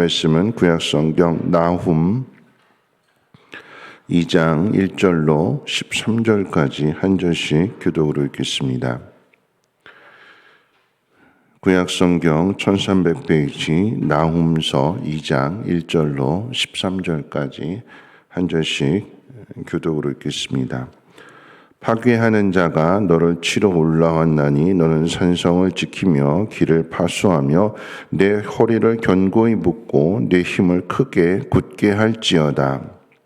말씀은 구약성경 나훔 2장 1절로 13절까지 한 절씩 교독으로 읽겠습니다. 구약성경 1300페이지 나훔서 2장 1절로 13절까지 한 절씩 교독으로 읽겠습니다. 파괴하는 자가 너를 치러 올라왔나니 너는 산성을 지키며 길을 파수하며 내 허리를 견고히 묶고 내 힘을 크게 굳게 할지어다.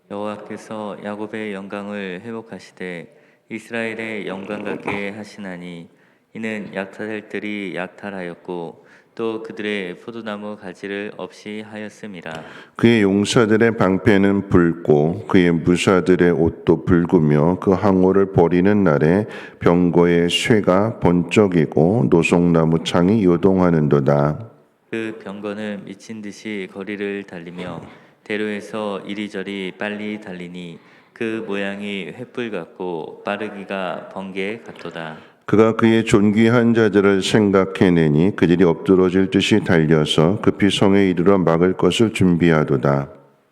여호와께서 야곱의 영광을 회복하시되 이스라엘의 영광 같게 하시나니 이는 약탈들이 약탈하였고 또 그들의 포도나무 가지를 없이 하였음이라. 그의 용사들의 방패는 붉고 그의 무사들의 옷도 붉으며 그 항오를 버리는 날에 병거의 쇠가 번쩍이고 노송나무 창이 요동하는도다. 그 병거는 미친 듯이 거리를 달리며 대로에서 이리저리 빨리 달리니 그 모양이 횃불 같고 빠르기가 번개 같도다. 그가 그의 존귀한 자들을 생각해내니 그들이 엎드러질 듯이 달려서 급히 성에 이르러 막을 것을 준비하도다.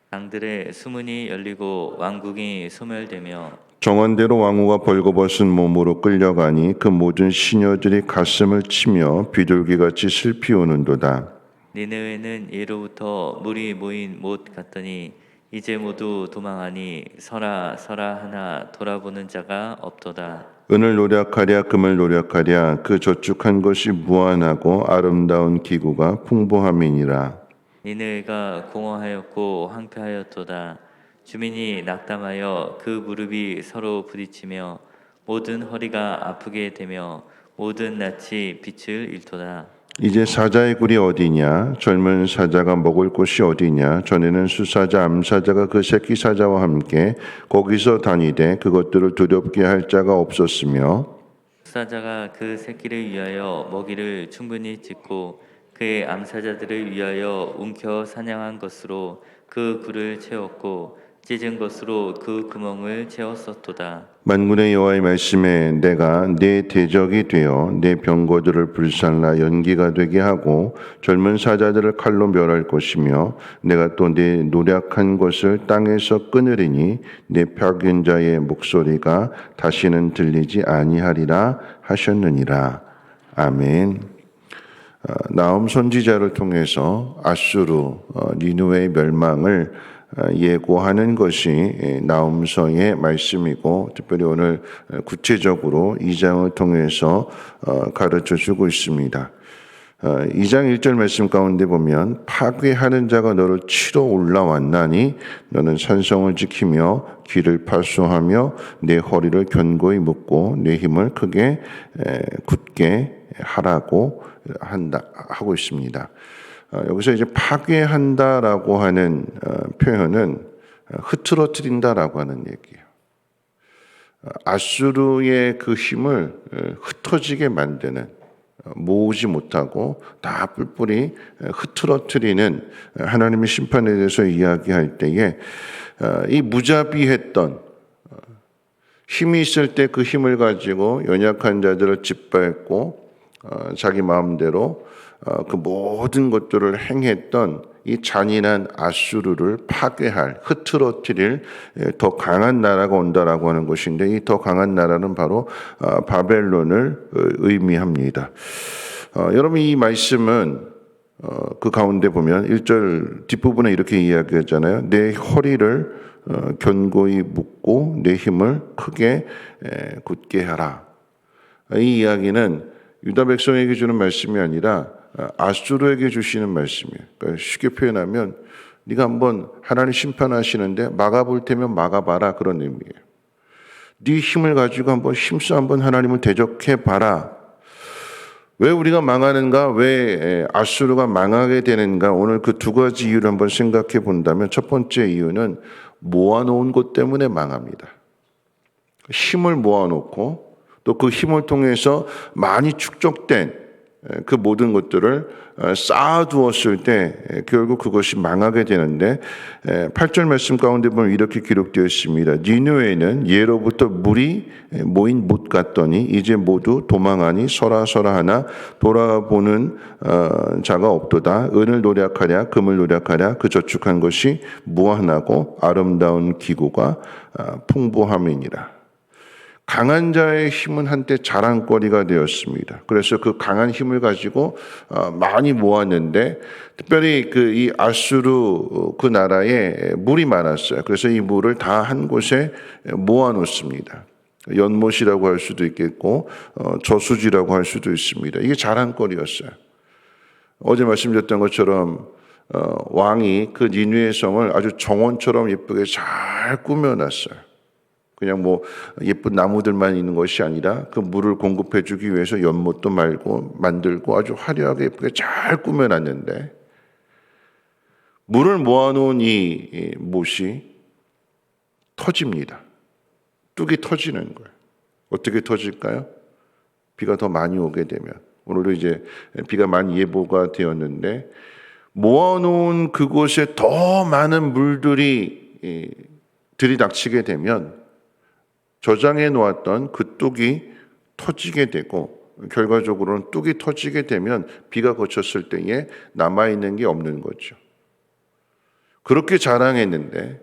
강들의 수문이 열리고 왕궁이 소멸되며 정원대로 왕후가 벌거벗은 몸으로 끌려가니 그 모든 시녀들이 가슴을 치며 비둘기같이 슬피 우는도다. 니느웨는 예로부터 물이 모인 못 같더니 이제 모두 도망하니 서라 서라 하나 돌아보는 자가 없도다. 은을 노력하랴 금을 노력하랴 그 저축한 것이 무한하고 아름다운 기구가 풍부함이니라. 니느웨가 공허하였고 황폐하였도다. 주민이 낙담하여 그 무릎이 서로 부딪히며 모든 허리가 아프게 되며 모든 낯이 빛을 잃도다. 이제 사자의 굴이 어디냐? 젊은 사자가 먹을 곳이 어디냐? 전에는 수사자, 암사자가 그 새끼 사자와 함께 거기서 다니되 그것들을 두렵게 할 자가 없었으며 수사자가 그 새끼를 위하여 먹이를 충분히 찢고 그의 암사자들을 위하여 움켜 사냥한 것으로 그 굴을 채웠고 찢은 것으로 그 구멍을 채웠었도다. 만군의 여호와의 말씀에 내가 내 대적이 되어 내 병거들을 불살라 연기가 되게 하고 젊은 사자들을 칼로 멸할 것이며 내가 또 내 노력한 것을 땅에서 끊으리니 내 파견자의 목소리가 다시는 들리지 아니하리라 하셨느니라. 아멘. 나훔 선지자를 통해서 아수르 니느웨의 멸망을 예고하는 것이 나훔서의 말씀이고 특별히 오늘 구체적으로 2장을 통해서 가르쳐 주고 있습니다. 2장 1절 말씀 가운데 보면 파괴하는 자가 너를 치러 올라왔나니 너는 산성을 지키며 길을 파수하며 내 허리를 견고히 묶고 내 힘을 크게 굳게 하라고 하고 있습니다. 여기서 이제 파괴한다라고 하는 표현은 흐트러뜨린다라고 하는 얘기예요. 아수르의 그 힘을 흩어지게 만드는 모으지 못하고 다 뿔뿔이 흐트러뜨리는 하나님의 심판에 대해서 이야기할 때에 이 무자비했던 힘이 있을 때 그 힘을 가지고 연약한 자들을 짓밟고 자기 마음대로 그 모든 것들을 행했던 이 잔인한 아수르를 파괴할, 흐트러뜨릴 더 강한 나라가 온다라고 하는 것인데 이 더 강한 나라는 바로 바벨론을 의미합니다. 여러분 이 말씀은 그 가운데 보면 1절 뒷부분에 이렇게 이야기하잖아요. 내 허리를 견고히 묶고 내 힘을 크게 굳게 하라. 이 이야기는 유다 백성에게 주는 말씀이 아니라 아수르에게 주시는 말씀이에요. 그러니까 쉽게 표현하면 네가 한번 하나님 심판하시는데 막아볼 테면 막아봐라 그런 의미예요. 네 힘을 가지고 한번 힘써 한번 하나님을 대적해봐라. 왜 우리가 망하는가? 왜 아수르가 망하게 되는가? 오늘 그 두 가지 이유를 한번 생각해 본다면 첫 번째 이유는 모아놓은 것 때문에 망합니다. 힘을 모아놓고 또 그 힘을 통해서 많이 축적된 그 모든 것들을 쌓아두었을 때 결국 그것이 망하게 되는데 8절 말씀 가운데 보면 이렇게 기록되어 있습니다. 니느웨는 예로부터 물이 모인 못 같더니 이제 모두 도망하니 서라 하나 돌아보는 자가 없도다. 은을 노력하랴 금을 노력하랴 그 저축한 것이 무한하고 아름다운 기구가 풍부함이니라. 강한 자의 힘은 한때 자랑거리가 되었습니다. 그래서 그 강한 힘을 가지고 많이 모았는데 특별히 이 아수르 그 나라에 물이 많았어요. 그래서 이 물을 다 한 곳에 모아놓습니다. 연못이라고 할 수도 있겠고 저수지라고 할 수도 있습니다. 이게 자랑거리였어요. 어제 말씀드렸던 것처럼 왕이 그 니느웨 성을 아주 정원처럼 예쁘게 잘 꾸며놨어요. 그냥 뭐 예쁜 나무들만 있는 것이 아니라 그 물을 공급해 주기 위해서 연못도 만들고 아주 화려하게 예쁘게 잘 꾸며놨는데 물을 모아놓은 이 못이 터집니다. 뚝이 터지는 거예요. 어떻게 터질까요? 비가 더 많이 오게 되면. 오늘도 이제 비가 많이 예보가 되었는데 모아놓은 그곳에 더 많은 물들이 들이닥치게 되면 저장해 놓았던 그 뚝이 터지게 되고 결과적으로는 뚝이 터지게 되면 비가 그쳤을 때에 남아있는 게 없는 거죠. 그렇게 자랑했던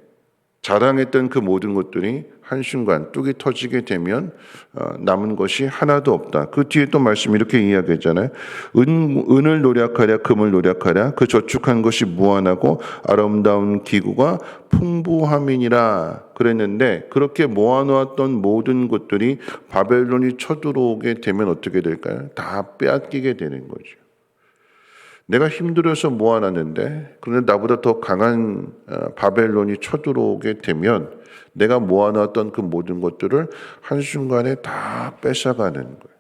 그 모든 것들이 한순간 뚝이 터지게 되면 남은 것이 하나도 없다. 그 뒤에 또 말씀 이렇게 이야기했잖아요. 은을 노력하랴 금을 노력하랴 그 저축한 것이 무한하고 아름다운 기구가 풍부함이니라 그랬는데 그렇게 모아놓았던 모든 것들이 바벨론이 쳐들어오게 되면 어떻게 될까요? 다 빼앗기게 되는 거죠. 내가 힘들어서 모아놨는데 그런데 나보다 더 강한 바벨론이 쳐들어오게 되면 내가 모아놨던 그 모든 것들을 한순간에 다 뺏어가는 거예요.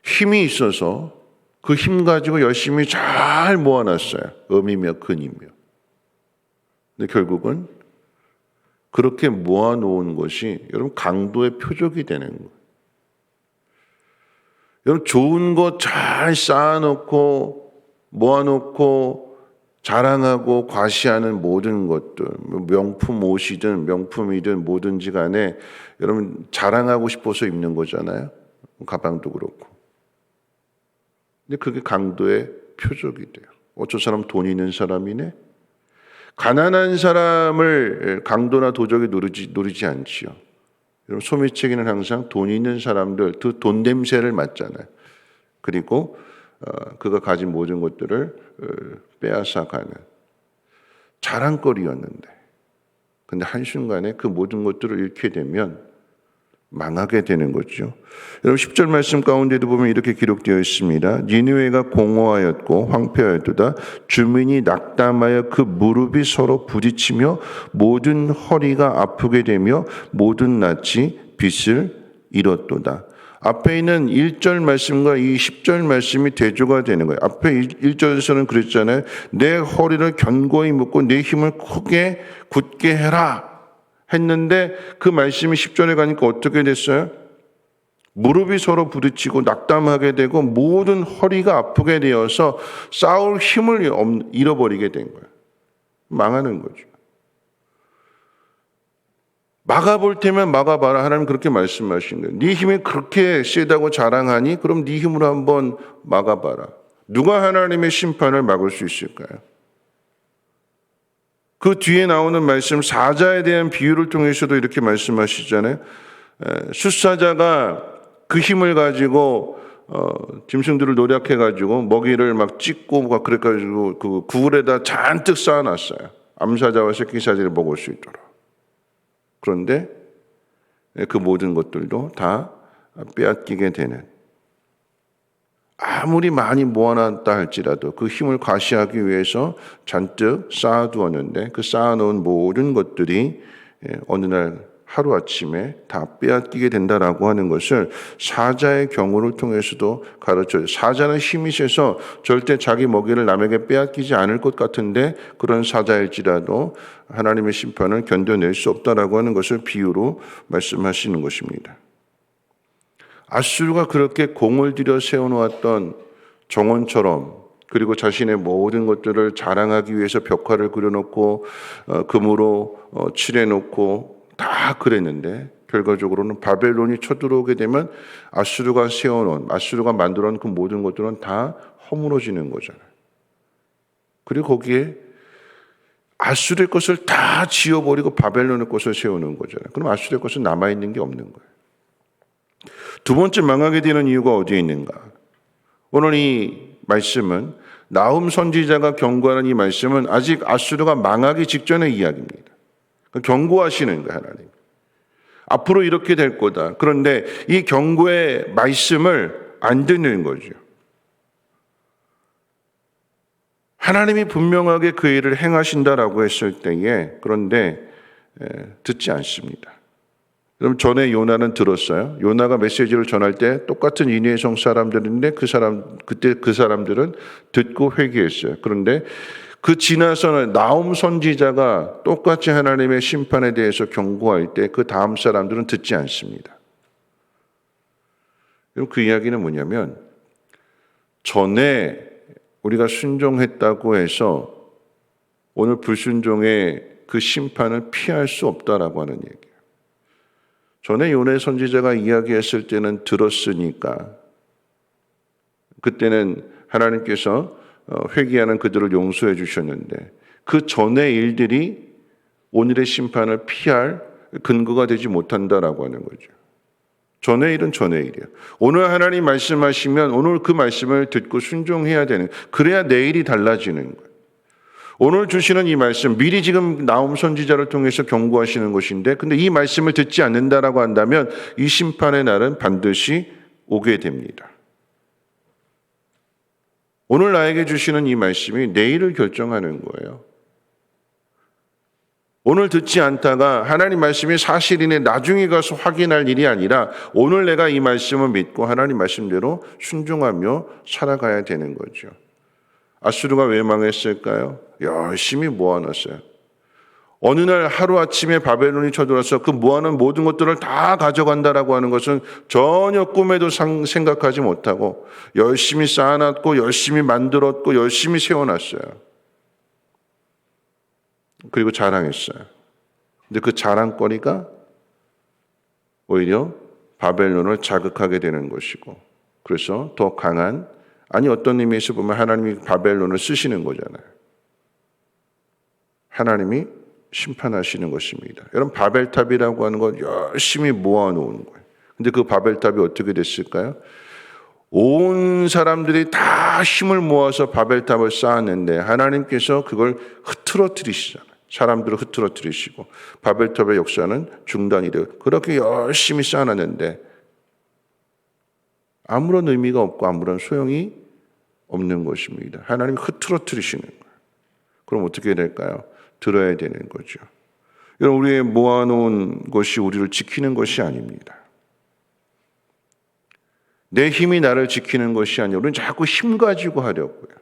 힘이 있어서 그 힘 가지고 열심히 잘 모아놨어요. 음이며 근이며. 근데 결국은 그렇게 모아놓은 것이 여러분 강도의 표적이 되는 거예요. 여러분 좋은 거 잘 쌓아놓고 모아놓고 자랑하고 과시하는 모든 것들 명품 옷이든 명품이든 뭐든지 간에 여러분 자랑하고 싶어서 입는 거잖아요. 가방도 그렇고. 근데 그게 강도의 표적이 돼요. 저 사람 돈 있는 사람이네. 가난한 사람을 강도나 도적이 누리지 않지요. 여러분 소매치기는 항상 돈 있는 사람들 그 돈 냄새를 맡잖아요. 그리고 그가 가진 모든 것들을 빼앗아가는 자랑거리였는데 근데 한순간에 그 모든 것들을 잃게 되면 망하게 되는 거죠. 여러분 10절 말씀 가운데도 보면 이렇게 기록되어 있습니다. 니느웨가 공허하였고 황폐하였도다. 주민이 낙담하여 그 무릎이 서로 부딪히며 모든 허리가 아프게 되며 모든 낯이 빛을 잃었도다. 앞에 있는 1절 말씀과 이 10절 말씀이 대조가 되는 거예요. 앞에 1절에서는 그랬잖아요. 내 허리를 견고히 묶고 내 힘을 크게 굳게 해라 했는데 그 말씀이 10절에 가니까 어떻게 됐어요? 무릎이 서로 부딪히고 낙담하게 되고 모든 허리가 아프게 되어서 싸울 힘을 잃어버리게 된 거예요. 망하는 거죠. 막아볼 테면 막아봐라. 하나님 그렇게 말씀하신 거예요. 네 힘이 그렇게 세다고 자랑하니 그럼 네 힘으로 한번 막아봐라. 누가 하나님의 심판을 막을 수 있을까요? 그 뒤에 나오는 말씀 사자에 대한 비유를 통해서도 이렇게 말씀하시잖아요. 숫사자가 그 힘을 가지고 짐승들을 노력해가지고 먹이를 막 찢고 그래가지고 그 구울에다 잔뜩 쌓아놨어요. 암사자와 새끼사자를 먹을 수 있도록. 그런데 그 모든 것들도 다 빼앗기게 되는 아무리 많이 모아놨다 할지라도 그 힘을 과시하기 위해서 잔뜩 쌓아두었는데 그 쌓아놓은 모든 것들이 어느 날 하루아침에 다 빼앗기게 된다라고 하는 것을 사자의 경우를 통해서도 가르쳐요. 사자는 힘이 세서 절대 자기 먹이를 남에게 빼앗기지 않을 것 같은데 그런 사자일지라도 하나님의 심판을 견뎌낼 수 없다라고 하는 것을 비유로 말씀하시는 것입니다. 아수르가 그렇게 공을 들여 세워놓았던 정원처럼, 그리고 자신의 모든 것들을 자랑하기 위해서 벽화를 그려놓고 금으로 칠해놓고 다 그랬는데, 결과적으로는 바벨론이 쳐들어오게 되면 아수르가 세워놓은, 아수르가 만들어놓은 그 모든 것들은 다 허물어지는 거잖아요. 그리고 거기에 아수르의 것을 다 지워버리고 바벨론의 것을 세우는 거잖아요. 그럼 아수르의 것은 남아있는 게 없는 거예요. 두 번째 망하게 되는 이유가 어디에 있는가? 오늘 이 말씀은, 나훔 선지자가 경고하는 이 말씀은 아직 아수르가 망하기 직전의 이야기입니다. 경고하시는 거예요, 하나님. 앞으로 이렇게 될 거다. 그런데 이 경고의 말씀을 안 듣는 거죠. 하나님이 분명하게 그 일을 행하신다라고 했을 때에, 그런데 듣지 않습니다. 그럼 전에 요나는 들었어요. 요나가 메시지를 전할 때 똑같은 니느웨 성 사람들인데 그때 그 사람들은 듣고 회개했어요. 그런데 그 지나서는 나훔 선지자가 똑같이 하나님의 심판에 대해서 경고할 때 그 다음 사람들은 듣지 않습니다. 그럼 그 이야기는 뭐냐면, 전에 우리가 순종했다고 해서 오늘 불순종의 그 심판을 피할 수 없다라고 하는 얘기예요. 전에 요나 선지자가 이야기했을 때는 들었으니까 그때는 하나님께서 회개하는 그들을 용서해 주셨는데, 그 전의 일들이 오늘의 심판을 피할 근거가 되지 못한다라고 하는 거죠. 전의 일은 전의 일이에요. 오늘 하나님 말씀하시면 오늘 그 말씀을 듣고 순종해야 되는, 그래야 내일이 달라지는 거예요. 오늘 주시는 이 말씀, 미리 지금 나훔 선지자를 통해서 경고하시는 것인데, 근데 이 말씀을 듣지 않는다라고 한다면 이 심판의 날은 반드시 오게 됩니다. 오늘 나에게 주시는 이 말씀이 내일을 결정하는 거예요. 오늘 듣지 않다가 하나님 말씀이 사실이네 나중에 가서 확인할 일이 아니라, 오늘 내가 이 말씀을 믿고 하나님 말씀대로 순종하며 살아가야 되는 거죠. 아수르가 왜 망했을까요? 열심히 모아놨어요. 어느 날 하루아침에 바벨론이 쳐들어서 그 모아놓은 모든 것들을 다 가져간다라고 하는 것은 전혀 꿈에도 생각하지 못하고 열심히 쌓아놨고 열심히 만들었고 열심히 세워놨어요. 그리고 자랑했어요. 근데 그 자랑거리가 오히려 바벨론을 자극하게 되는 것이고, 그래서 더 강한, 아니 어떤 의미에서 보면 하나님이 바벨론을 쓰시는 거잖아요. 하나님이 심판하시는 것입니다. 여러분, 바벨탑이라고 하는 건 열심히 모아놓은 거예요. 근데 그 바벨탑이 어떻게 됐을까요? 온 사람들이 다 힘을 모아서 바벨탑을 쌓았는데 하나님께서 그걸 흐트러뜨리시잖아요. 사람들을 흐트러뜨리시고 바벨탑의 역사는 중단이 되고, 그렇게 열심히 쌓아놨는데 아무런 의미가 없고 아무런 소용이 없는 것입니다. 하나님이 흐트러뜨리시는 거예요. 그럼 어떻게 될까요? 들어야 되는 거죠. 여러분, 우리의 모아놓은 것이 우리를 지키는 것이 아닙니다. 내 힘이 나를 지키는 것이 아니라 우리는 자꾸 힘 가지고 하려고요.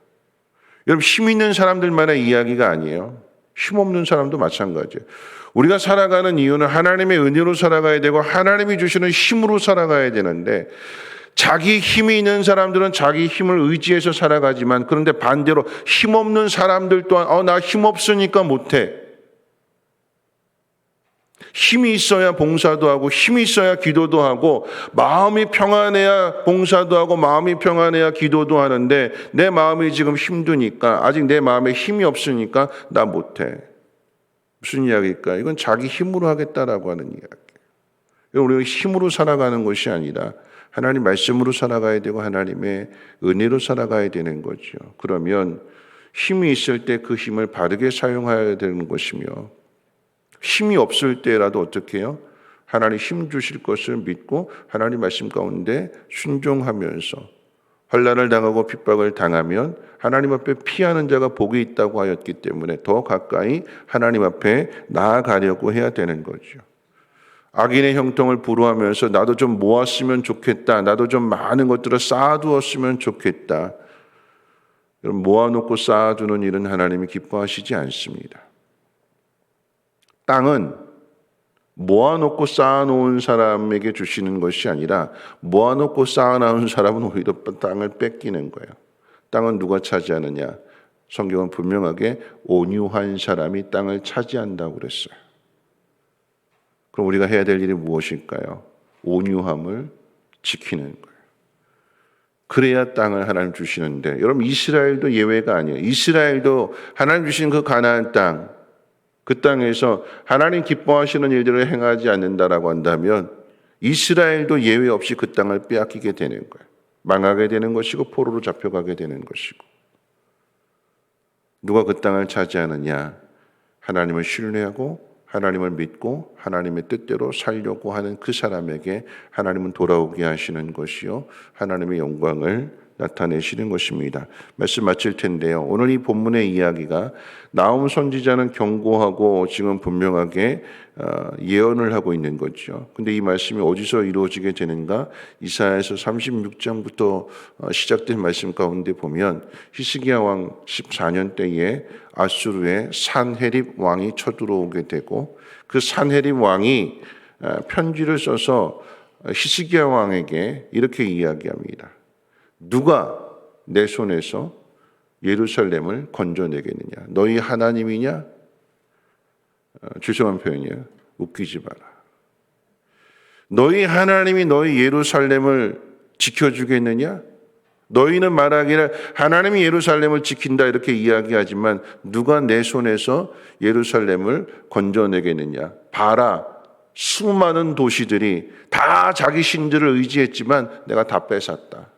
여러분, 힘 있는 사람들만의 이야기가 아니에요. 힘없는 사람도 마찬가지예요. 우리가 살아가는 이유는 하나님의 은혜로 살아가야 되고 하나님이 주시는 힘으로 살아가야 되는데, 자기 힘이 있는 사람들은 자기 힘을 의지해서 살아가지만, 그런데 반대로 힘없는 사람들 또한 나 힘없으니까 못해. 힘이 있어야 봉사도 하고 힘이 있어야 기도도 하고 마음이 평안해야 봉사도 하고 마음이 평안해야 기도도 하는데, 내 마음이 지금 힘드니까, 아직 내 마음에 힘이 없으니까 나 못해. 무슨 이야기일까요? 이건 자기 힘으로 하겠다라고 하는 이야기예요. 우리가 힘으로 살아가는 것이 아니라 하나님 말씀으로 살아가야 되고 하나님의 은혜로 살아가야 되는 거죠. 그러면 힘이 있을 때 그 힘을 바르게 사용해야 되는 것이며, 힘이 없을 때라도 어떻게 해요? 하나님 힘 주실 것을 믿고 하나님 말씀 가운데 순종하면서, 환난을 당하고 핍박을 당하면 하나님 앞에 피하는 자가 복이 있다고 하였기 때문에 더 가까이 하나님 앞에 나아가려고 해야 되는 거죠. 악인의 형통을 부러워하면서 나도 좀 모았으면 좋겠다, 나도 좀 많은 것들을 쌓아두었으면 좋겠다, 모아놓고 쌓아두는 일은 하나님이 기뻐하시지 않습니다. 땅은 모아놓고 쌓아놓은 사람에게 주시는 것이 아니라 모아놓고 쌓아놓은 사람은 오히려 땅을 뺏기는 거예요. 땅은 누가 차지하느냐? 성경은 분명하게 온유한 사람이 땅을 차지한다고 그랬어요. 그럼 우리가 해야 될 일이 무엇일까요? 온유함을 지키는 거예요. 그래야 땅을 하나님 주시는데, 여러분 이스라엘도 예외가 아니에요. 이스라엘도 하나님 주신 그 가나안 땅, 그 땅에서 하나님 기뻐하시는 일들을 행하지 않는다라고 한다면 이스라엘도 예외 없이 그 땅을 빼앗기게 되는 거예요. 망하게 되는 것이고 포로로 잡혀가게 되는 것이고. 누가 그 땅을 차지하느냐? 하나님을 신뢰하고 하나님을 믿고 하나님의 뜻대로 살려고 하는 그 사람에게 하나님은 돌아오게 하시는 것이요, 하나님의 영광을 나타내시는 것입니다. 말씀 마칠 텐데요, 오늘 이 본문의 이야기가 나홈 선지자는 경고하고 지금 분명하게 예언을 하고 있는 거죠. 근데 이 말씀이 어디서 이루어지게 되는가? 이사야에서 36장부터 시작된 말씀 가운데 보면 히스기야 왕 14년 때에 아수르의 산헤립 왕이 쳐들어오게 되고, 그 산헤립 왕이 편지를 써서 히스기야 왕에게 이렇게 이야기합니다. 누가 내 손에서 예루살렘을 건져내겠느냐? 너희 하나님이냐? 죄송한 표현이에요. 웃기지 마라. 너희 하나님이 너희 예루살렘을 지켜주겠느냐? 너희는 말하기를 하나님이 예루살렘을 지킨다 이렇게 이야기하지만 누가 내 손에서 예루살렘을 건져내겠느냐? 봐라, 수많은 도시들이 다 자기 신들을 의지했지만 내가 다 뺏었다.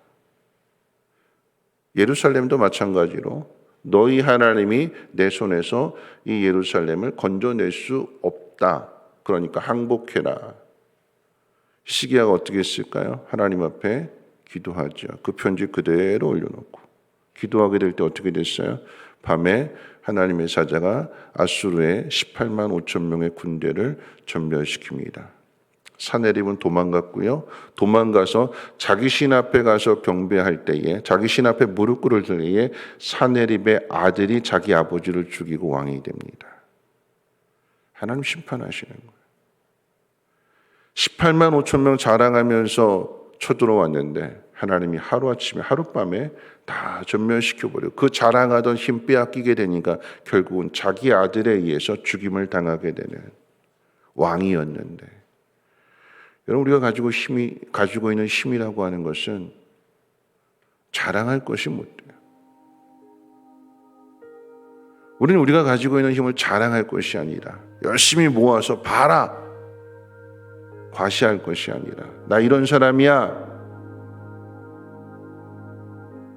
예루살렘도 마찬가지로 너희 하나님이 내 손에서 이 예루살렘을 건져낼 수 없다. 그러니까 항복해라. 히스기야가 어떻게 했을까요? 하나님 앞에 기도하죠. 그 편지 그대로 올려놓고 기도하게 될 때 어떻게 됐어요? 밤에 하나님의 사자가 아수르의 18만 5천 명의 군대를 전멸시킵니다. 산헤립은 도망갔고요. 도망가서 자기 신 앞에 가서 경배할 때에, 자기 신 앞에 무릎 꿇을 때에 산헤립의 아들이 자기 아버지를 죽이고 왕이 됩니다. 하나님 심판하시는 거예요. 18만 5천 명 자랑하면서 쳐들어왔는데 하나님이 하루아침에 하룻밤에 다 전멸시켜버려요. 그 자랑하던 힘 빼앗기게 되니까 결국은 자기 아들에 의해서 죽임을 당하게 되는 왕이었는데, 여러분 우리가 가지고 있는 힘이라고 하는 것은 자랑할 것이 못 돼요. 우리는 우리가 가지고 있는 힘을 자랑할 것이 아니라 열심히 모아서 봐라, 과시할 것이 아니라 나 이런 사람이야.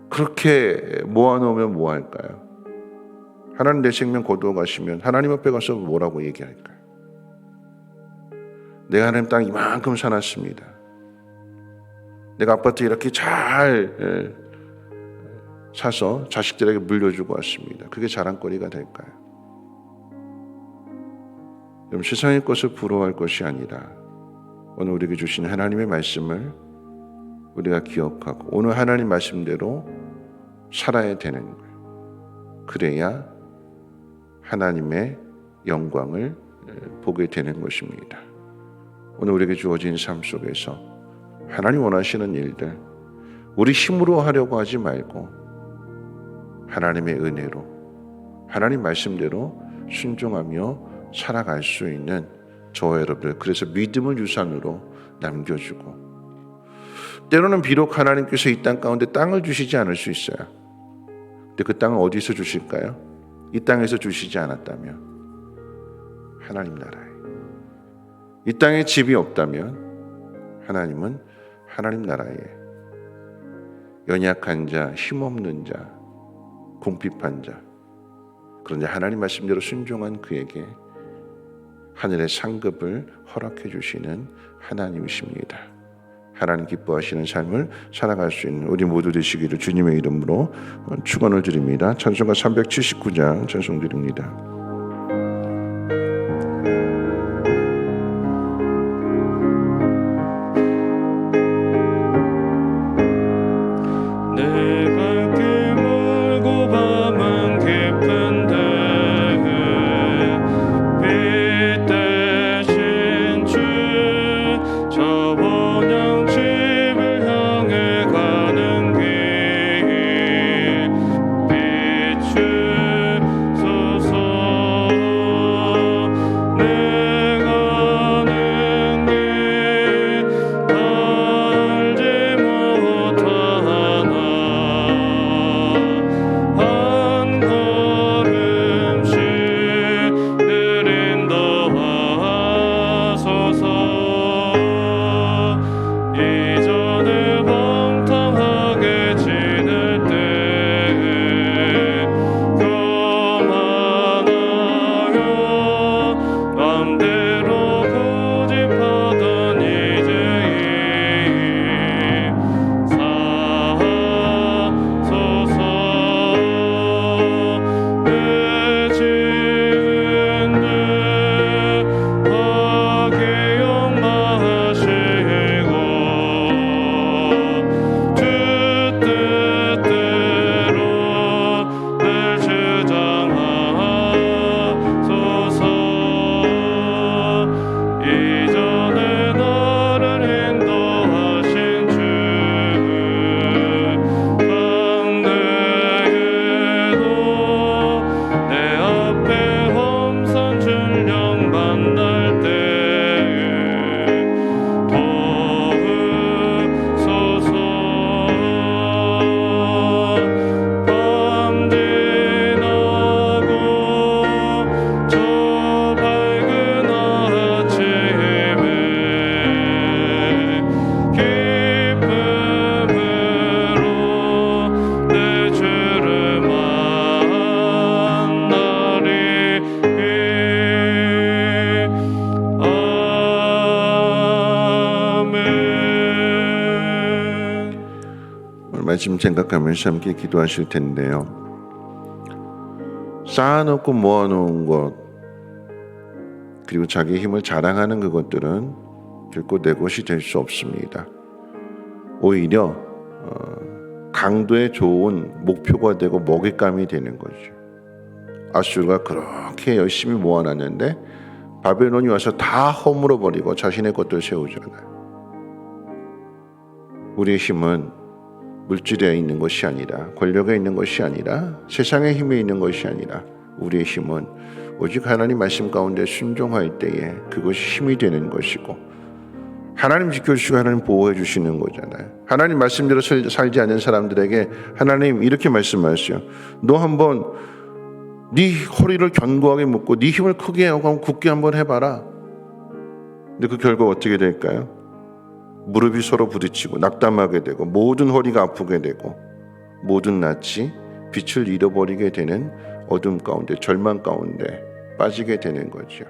그렇게 모아놓으면 뭐 할까요? 하나님 내 생명 거두어 가시면 하나님 앞에 가서 뭐라고 얘기할까요? 내가 하나님 땅 이만큼 사놨습니다. 내가 아파트 이렇게 잘 사서 자식들에게 물려주고 왔습니다. 그게 자랑거리가 될까요? 여러분 세상의 것을 부러워할 것이 아니라 오늘 우리에게 주신 하나님의 말씀을 우리가 기억하고 오늘 하나님 말씀대로 살아야 되는 거예요. 그래야 하나님의 영광을 보게 되는 것입니다. 오늘 우리에게 주어진 삶 속에서 하나님 원하시는 일들 우리 힘으로 하려고 하지 말고 하나님의 은혜로 하나님 말씀대로 순종하며 살아갈 수 있는 저와 여러분들, 그래서 믿음을 유산으로 남겨주고, 때로는 비록 하나님께서 이 땅 가운데 땅을 주시지 않을 수 있어요. 근데 그 땅을 어디서 주실까요? 이 땅에서 주시지 않았다면 하나님 나라에, 이 땅에 집이 없다면 하나님은 하나님 나라에 연약한 자, 힘없는 자, 궁핍한 자, 그런데 하나님 말씀대로 순종한 그에게 하늘의 상급을 허락해 주시는 하나님이십니다. 하나님 기뻐하시는 삶을 살아갈 수 있는 우리 모두 되시기를 주님의 이름으로 축원을 드립니다. 찬송가 379장 찬송 드립니다. 말씀 생각하면서 함께 기도하실 텐데요. 쌓아놓고 모아놓은 것, 그리고 자기 힘을 자랑하는 그것들은 결코 내 것이 될 수 없습니다. 오히려 강도에 좋은 목표가 되고 먹잇감이 되는 거죠. 아수르가 그렇게 열심히 모아놨는데 바벨론이 와서 다 허물어 버리고 자신의 것들 세우잖아요. 우리의 힘은 물질에 있는 것이 아니라, 권력에 있는 것이 아니라, 세상의 힘에 있는 것이 아니라, 우리의 힘은 오직 하나님 말씀 가운데 순종할 때에 그것이 힘이 되는 것이고, 하나님 지켜주시고 하나님 보호해 주시는 거잖아요. 하나님 말씀대로 살지 않는 사람들에게 하나님 이렇게 말씀하세요. 너 한번 네 허리를 견고하게 묶고 네 힘을 크게 하고 굳게 한번 해봐라. 근데 그 결과 어떻게 될까요? 무릎이 서로 부딪히고 낙담하게 되고 모든 허리가 아프게 되고 모든 낯이 빛을 잃어버리게 되는 어둠 가운데, 절망 가운데 빠지게 되는 거죠.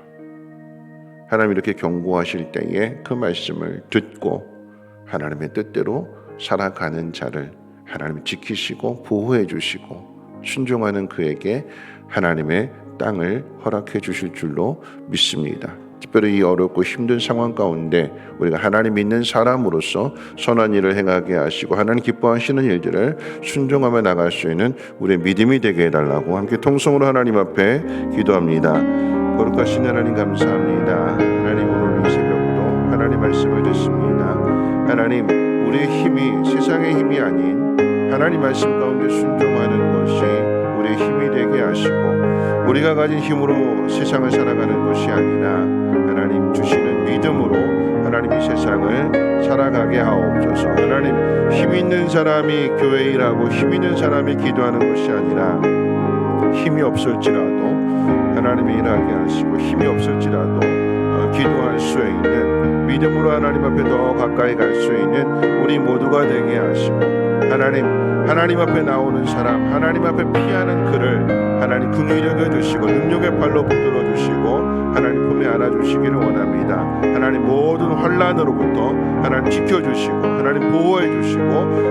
하나님 이렇게 경고하실 때에 그 말씀을 듣고 하나님의 뜻대로 살아가는 자를 하나님이 지키시고 보호해 주시고 순종하는 그에게 하나님의 땅을 허락해 주실 줄로 믿습니다. 특별히 이 어렵고 힘든 상황 가운데 우리가 하나님 믿는 사람으로서 선한 일을 행하게 하시고 하나님 기뻐하시는 일들을 순종하며 나갈 수 있는 우리의 믿음이 되게 해달라고 함께 통성으로 하나님 앞에 기도합니다. 거룩하신 하나님 감사합니다. 하나님 오늘 이 새벽도 하나님 말씀을 듣습니다. 하나님 우리의 힘이 세상의 힘이 아닌 하나님 말씀 가운데 순종하는 것이 우리의 힘이 되게 하시고 우리가 가진 힘으로 세상을 살아가는 것이 아니라 하나님 주시는 믿음으로 하나님 이 세상을 살아가게 하옵소서. 하나님 힘 있는 사람이 교회 일하고 힘 있는 사람이 기도하는 것이 아니라 힘이 없을지라도 하나님이 일하게 하시고 힘이 없을지라도 기도할 수 있는 믿음으로 하나님 앞에 더 가까이 갈 수 있는 우리 모두가 되게 하시고 하나님 앞에 나오는 사람, 하나님 앞에 피하는 그를 하나님 긍휼히 여겨주시고 능력의 팔로 붙들어 주시고 하나님 품에 안아주시기를 원합니다. 하나님 모든 환난으로부터 하나님 지켜주시고 하나님 보호해 주시고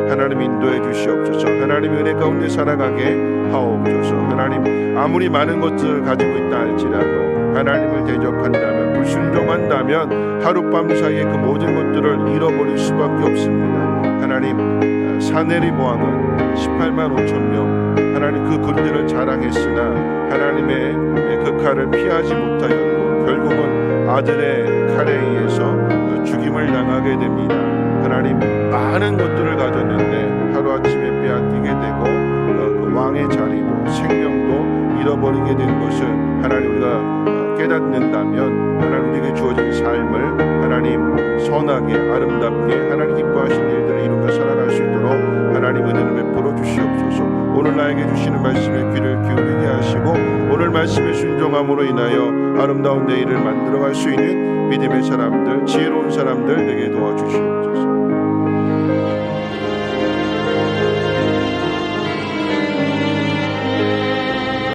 하나님 인도해 주시옵소서. 하나님 은혜 가운데 살아가게 하옵소서. 하나님 아무리 많은 것들을 가지고 있다 할지라도 하나님을 대적한다면 불순종한다면 하룻밤 사이에 그 모든 것들을 잃어버릴 수밖에 없습니다. 하나님 사내립 왕은 18만 5천 명 하나님 그 군대를 자랑했으나 하나님의 그 칼을 피하지 못하였고 결국은 아들의 칼에 의해서 죽임을 당하게 됩니다. 하나님 많은 것들을 가졌는데 하루아침에 빼앗기게 되고 그 왕의 자리도 생명도 잃어버리게 된 것을 하나님 우리가 깨닫는다면 하나님 우리에게 주어진 삶을 하나님 선하게 아름답게 하나님 기뻐하시는 일들을 이루며 살아갈 수 있도록 하나님 은혜를 베풀어 주시옵소서. 오늘 나에게 주시는 말씀에 귀를 기울이게 하시고 오늘 말씀에 순종함으로 인하여 아름다운 내일을 만들어갈 수 있는 믿음의 사람들, 지혜로운 사람들 되게 도와주시옵소서.